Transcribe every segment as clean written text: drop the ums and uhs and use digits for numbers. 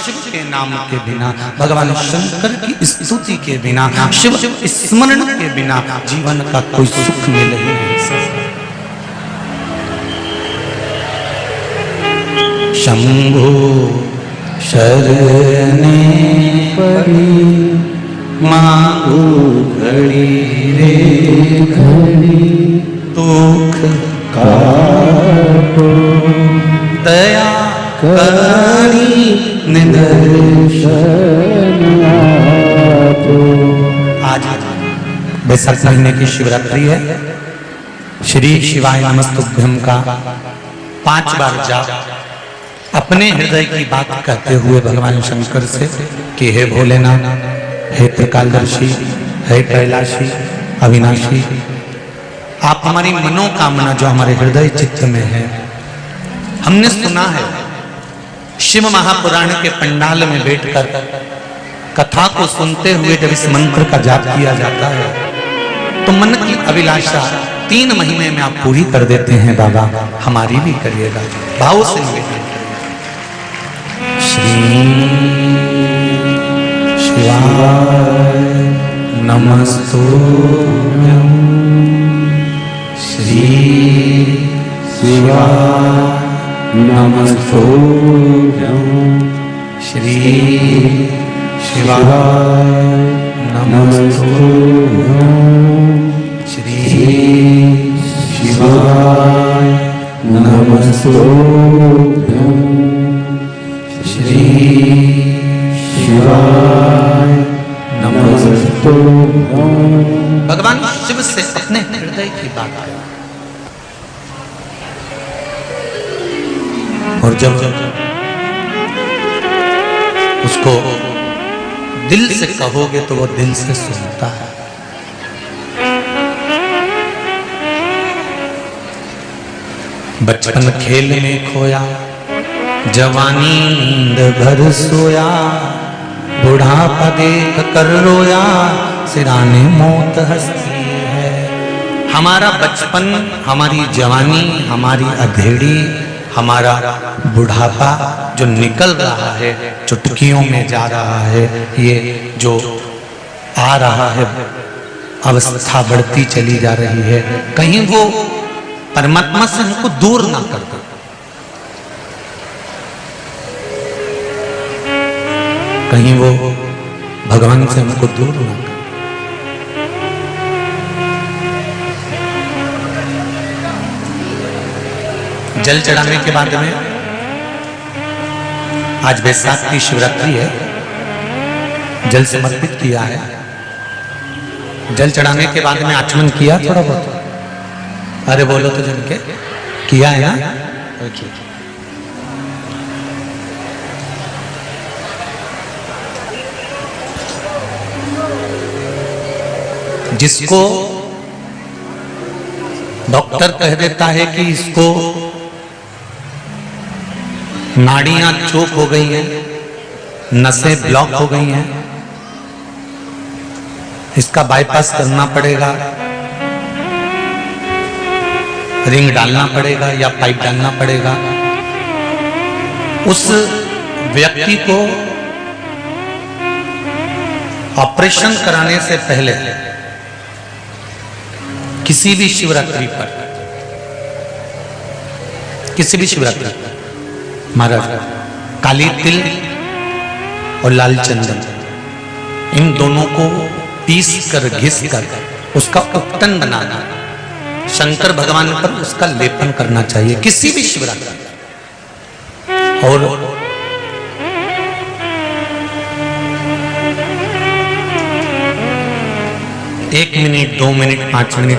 शिव के नाम के बिना, भगवान शंकर की स्तुति के बिना, शिव स्मरण के बिना जीवन का कोई सुख मिल ही नहीं सकता। शंभो शरणे पड़ी मांगू घड़ी रे घड़ी, दुख काटो दया करी निदर्शन आपो। आज बैसाख महीने की शिवरात्रि है। श्री शिवाय नमस्तुभ्यम का 5 बार जाप अपने हृदय की बात कहते हुए भगवान शंकर से कि हे भोलेनाथ, हे त्रिकालदर्शी, हे कैलाशी, अविनाशी, आप हमारी मनोकामना जो हमारे हृदय चित्त में है। हमने सुना है शिव महापुराण के पंडाल में बैठकर कथा को सुनते हुए जब इस मंत्र का जाप किया जाता है तो मन की अभिलाषा 3 महीने में आप पूरी कर देते हैं। बाबा हमारी भी करिएगा, भाव से निवेदन करिएगा। श्री शिवाय नमस्तुभ्यं, श्री शिवाय नमस्तुभ्यं, श्री शिवाय नमस्तुभ्यं, श्री शिवाय नमस्तुभ्यं, श्री शिवाय नमस्तुभ्यं। भगवान शिव से अपने हृदय की बात है। और जब उसको दिल से कहोगे तो वो दिल से सुनता है। बचपन खेल में खोया, जवानी नींद भर सोया, बुढ़ापा देख कर रोया, सिराने मौत हंसती है। हमारा बचपन, हमारी जवानी, हमारी अधेड़ी, हमारा बुढ़ापा जो निकल रहा है, चुटकियों में जा रहा है, ये जो आ रहा है, अवस्था बढ़ती चली जा रही है, कहीं वो परमात्मा से हमको दूर ना कर दे। कहीं वो भगवान से हमको दूर ना कर। जल चढ़ाने के बाद में, आज बैसाख की शिवरात्रि है, जल समर्पित किया है। जल चढ़ाने के बाद में आचमन किया थोड़ा बहुत? अरे बोलो तो जन के किया है ना? जिसको डॉक्टर कह देता है कि इसको नाड़ियां चोक हो गई हैं, नसें ब्लॉक हो गई हैं, इसका बाईपास करना पड़ेगा, रिंग डालना पड़ेगा या पाइप डालना पड़ेगा, उस व्यक्ति को ऑपरेशन कराने से पहले किसी भी शिवरात्रि पर, किसी भी शिवरात्रि पर महाराज काली तिल और लाल चंदन इन दोनों को पीस कर घिस कर उसका उपटन बनाना, शंकर भगवान पर उसका लेपन करना चाहिए किसी भी शिवरात्रि। और 1 मिनट, 2 मिनट, 5 मिनट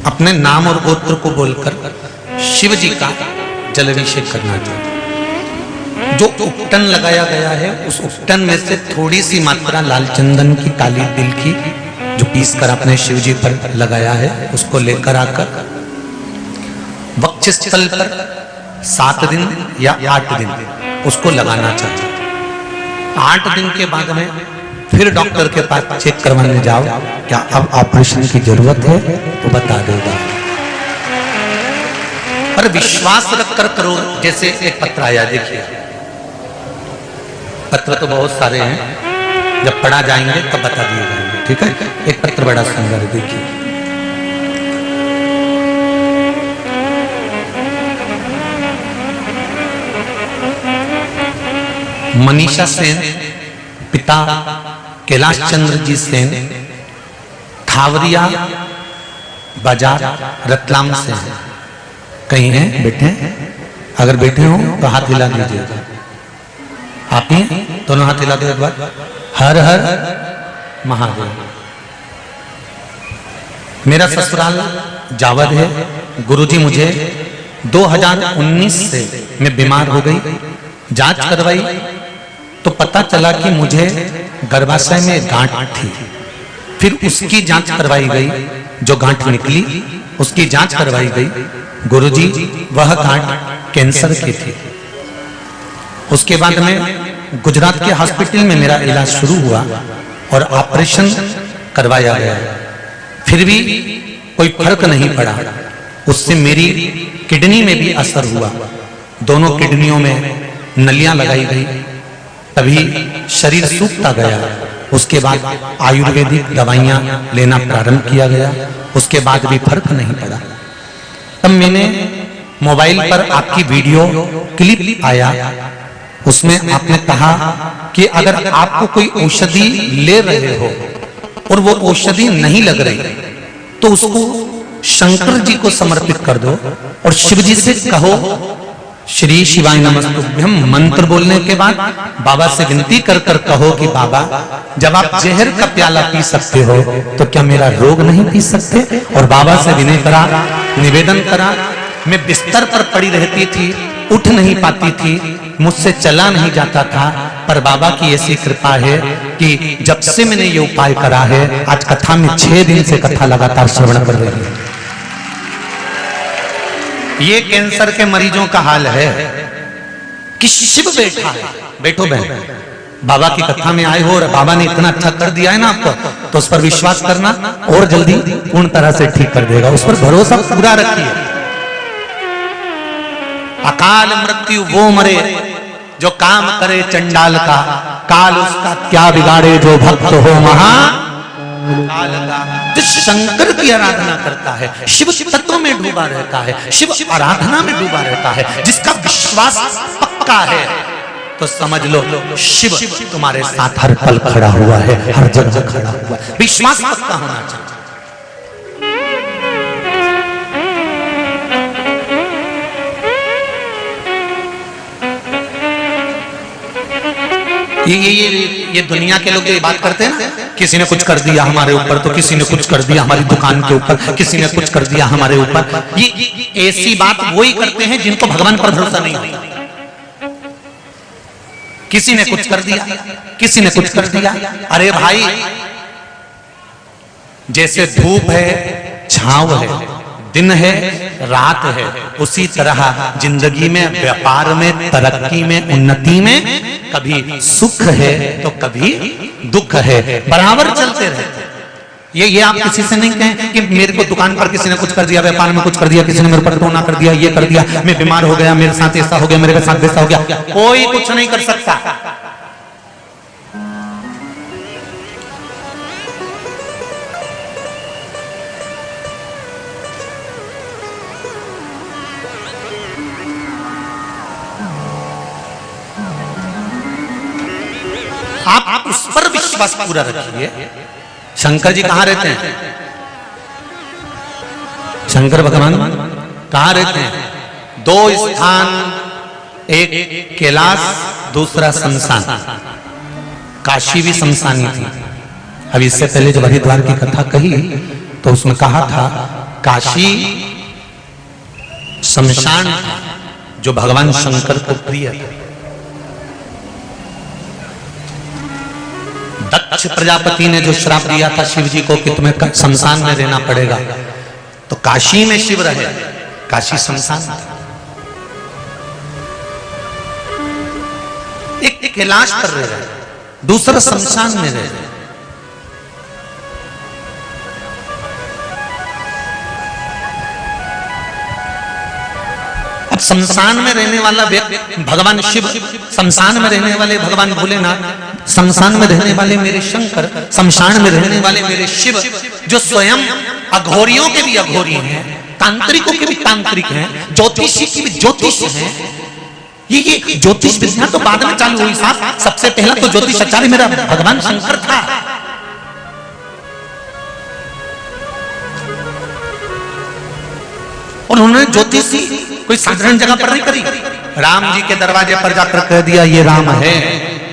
अपने नाम और गोत्र को बोलकर शिव जी का जलाभिषेक करना चाहिए। जो उपटन लगाया गया है उस उपटन में से थोड़ी सी मात्रा लाल चंदन की, काली तिल की, जो पीस कर अपने शिव जी पर लगाया है, उसको लेकर आकर वक्षस्थल पर 7 दिन या 8 दिन उसको लगाना चाहिए। 8 दिन के बाद में फिर डॉक्टर के पास चेक करवाने जाओ, क्या अब ऑपरेशन की जरूरत है तो बता देगा। पर विश्वास रखकर करो। जैसे एक पत्र आया, देखिए पत्र तो बहुत सारे हैं, जब पढ़ा जाएंगे तब बता दिए जाएंगे, ठीक है। एक पत्र बड़ा सुंदर है, देखिए। मनीषा सेन, पिता कैलाश चंद्र जी सेन, थावरिया बाजार रतलाम से है। कहीं हैं बैठे? अगर बैठे हो तो हाथ हिला दीजिएगा। आप ही दोनों हाथ हिला दो एक बार। हर हर महादेव। मेरा ससुराल जावद है। गुरुजी मुझे 2019 से मैं बीमार हो गई, जांच करवाई तो पता चला कि मुझे गर्भाशय में गांठ थी। फिर उसकी जांच करवाई गई, जो गांठ निकली उसकी जांच करवाई गई। गुरुजी वह गांठ कैंसर की थी। उसके बाद में गुजरात के हॉस्पिटल में मेरा इलाज शुरू हुआ और ऑपरेशन करवाया गया, फिर भी कोई फर्क नहीं पड़ा। उससे मेरी किडनी में भी असर हुआ, दोनों किडनियों में नलियां लगाई गई, तभी शरीर सूखता गया। उसके बाद आयुर्वेदिक दवाइयां लेना प्रारंभ किया गया, उसके बाद भी फर्क नहीं पड़ा। तब मैंने मोबाइल पर आपकी वीडियो क्लिप आया, उसमें आपने कहा कि अगर आपको कोई औषधि ले रहे हो और वो औषधि नहीं लग रही तो उसको शंकर जी को समर्पित कर दो और शिव जी से कहो श्री शिवाय नमस्तुभ्यम मंत्र बोलने के बाद बाबा से विनती कर कर कहो कि बाबा जब आप जहर का प्याला पी सकते हो तो क्या मेरा रोग नहीं पी सकते। और बाबा से विनय करा, निवेदन करा। मैं बिस्तर पर पड़ी रहती थी, उठ नहीं पाती थी, मुझसे चला नहीं जाता था, पर बाबा की ऐसी कृपा है कि जब से मैंने ये उपाय करा है, आज कथा में 6 दिन से कथा लगातार श्रवण कर रही है। ये कैंसर के मरीजों का हाल है कि शिव बैठा है। बैठो बहन, बाबा की कथा में आए हो और बाबा ने इतना अच्छा कर दिया है ना आपको, तो उस पर विश्वास करना और जल्दी पूर्ण तरह से ठीक कर देगा। उस पर भरोसा पूरा रखिए। अकाल मृत्यु वो मरे जो काम करे चंडाल का, काल उसका क्या बिगाड़े जो भक्त हो महा काल का। जो शंकर की आराधना करता है, शिव तत्व में डूबा रहता है, शिव आराधना में डूबा रहता है, जिसका विश्वास पक्का है, तो समझ लो शिव तुम्हारे साथ हर पल खड़ा हुआ है, हर जगह खड़ा हुआ है। विश्वास पक्का होना चाहिए। ये दुनिया के लोग ये बात करते हैं ना, किसी ने कुछ कर दिया हमारे ऊपर, तो किसी ने कुछ कर दिया हमारी दुकान के ऊपर, किसी ने कुछ कर दिया हमारे ऊपर। ये ऐसी बात वही करते हैं जिनको भगवान पर भरोसा नहीं होता। किसी ने कुछ कर दिया, किसी ने कुछ कर दिया। अरे भाई, जैसे धूप है, छांव है, दिन है, रात है, उसी तरह जिंदगी में, व्यापार में, तरक्की में, उन्नति में कभी सुख है तो कभी दुख है, बराबर चलते रहते। ये आप किसी से नहीं कहें कि मेरे को दुकान पर किसी ने कुछ कर दिया, व्यापार में कुछ कर दिया, किसी ने मेरे पर टोना कर दिया, ये कर दिया, मैं बीमार हो गया, मेरे साथ ऐसा हो गया, मेरे साथ वैसा हो गया। कोई कुछ नहीं कर सकता। आप उस पर विश्वास पूरा रखिए। शंकर जी कहां रहते हैं? शंकर भगवान कहां रहते हैं? 2 स्थान, एक कैलाश, दूसरा शमशान। काशी भी शमशानी थी। अब इससे पहले जब हरिद्वार की कथा कही तो उसमें कहा था काशी शमशान जो भगवान शंकर को प्रिय था। दक्ष प्रजापति ने जो श्राप दिया था शिव जी को कि तुम्हें शमशान में रहना पड़ेगा, तो काशी में शिव रहे, काशी शमशान था। एक कैलाश पर रह रहे, दूसरा शमशान में रह रहे। अब शमशान में रहने वाला व्यक्ति भगवान शिव, शमशान में रहने वाले भगवान भोलेनाथ, शमशान में रहने वाले मेरे शंकर, शमशान में रहने वाले मेरे शिव, जो स्वयं अघोरियों के भी अघोरी हैं, तांत्रिकों के भी तांत्रिक हैं, ज्योतिषी की भी ज्योतिष हैं। ये ज्योतिष विद्या तो बाद में चालू हुई साहब, सबसे पहला तो ज्योतिष आचार्य मेरा भगवान शंकर था। उन्होंने ज्योतिषी कोई साधारण जगह पर नहीं करी। राम जी के दरवाजे पर जाकर कह दिया ये राम है,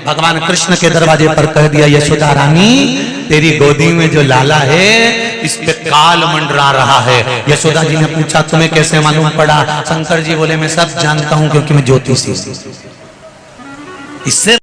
भगवान कृष्ण के दरवाजे पर कह दिया यशोदा रानी तेरी गोदी में जो लाला है इस पे काल मंडरा रहा है। यशोदा जी ने पूछा तुम्हें कैसे मालूम पड़ा? शंकर जी बोले मैं सब जानता हूं क्योंकि मैं ज्योतिषी। इससे